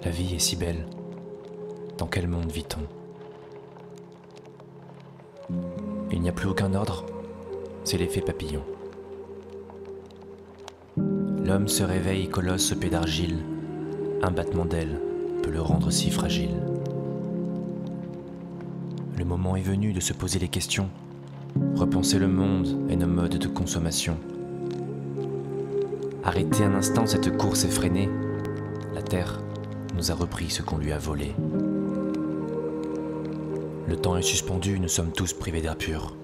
La vie est si belle. Dans quel monde vit-on? Il n'y a plus aucun ordre, c'est l'effet papillon. L'homme se réveille colosse au pied d'argile, un battement d'aile peut le rendre si fragile. Le moment est venu de se poser les questions, repenser le monde et nos modes de consommation. Arrêter un instant cette course effrénée, la terre nous a repris ce qu'on lui a volé. Le temps est suspendu, nous sommes tous privés d'air pur.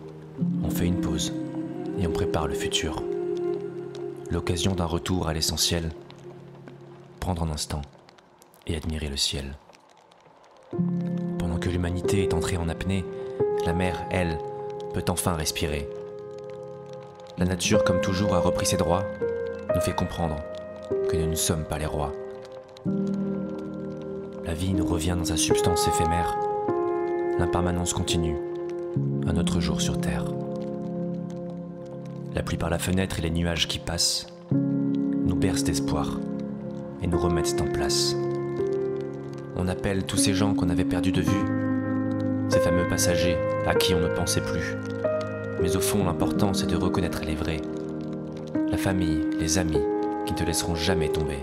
On fait une pause et on prépare le futur. L'occasion d'un retour à l'essentiel, prendre un instant et admirer le ciel. Pendant que l'humanité est entrée en apnée, la mer, elle, peut enfin respirer. La nature, comme toujours, a repris ses droits, nous fait comprendre que nous ne sommes pas les rois. La vie nous revient dans sa substance éphémère, l'impermanence continue, un autre jour sur terre. La pluie par la fenêtre et les nuages qui passent nous bercent d'espoir et nous remettent en place. On appelle tous ces gens qu'on avait perdus de vue, ces fameux passagers à qui on ne pensait plus. Mais au fond, l'important c'est de reconnaître les vrais, la famille, les amis qui ne te laisseront jamais tomber.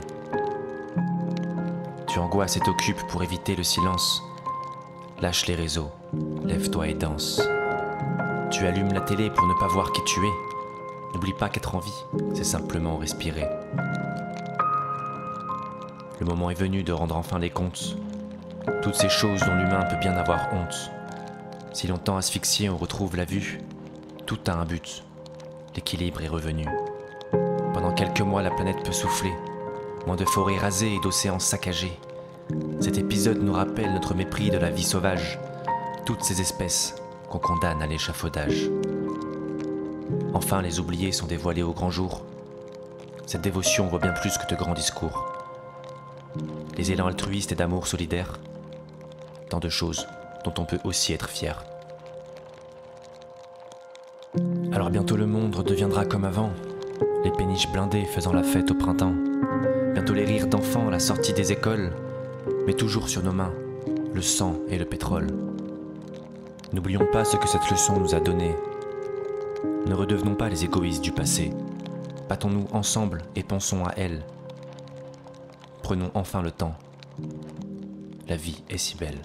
Tu angoisses et t'occupes pour éviter le silence. Lâche les réseaux, lève-toi et danse. Tu allumes la télé pour ne pas voir qui tu es. N'oublie pas qu'être en vie, c'est simplement respirer. Le moment est venu de rendre enfin les comptes. Toutes ces choses dont l'humain peut bien avoir honte. Si longtemps asphyxié, on retrouve la vue. Tout a un but. L'équilibre est revenu. Pendant quelques mois, la planète peut souffler. Moins de forêts rasées et d'océans saccagés. Cet épisode nous rappelle notre mépris de la vie sauvage. Toutes ces espèces qu'on condamne à l'échafaudage. Enfin, les oubliés sont dévoilés au grand jour. Cette dévotion vaut bien plus que de grands discours. Les élans altruistes et d'amour solidaire. Tant de choses dont on peut aussi être fier. Alors bientôt le monde redeviendra comme avant, les péniches blindées faisant la fête au printemps. Bientôt les rires d'enfants à la sortie des écoles, mais toujours sur nos mains, le sang et le pétrole. N'oublions pas ce que cette leçon nous a donné. Ne redevenons pas les égoïstes du passé. Battons-nous ensemble et pensons à elle. Prenons enfin le temps. La vie est si belle.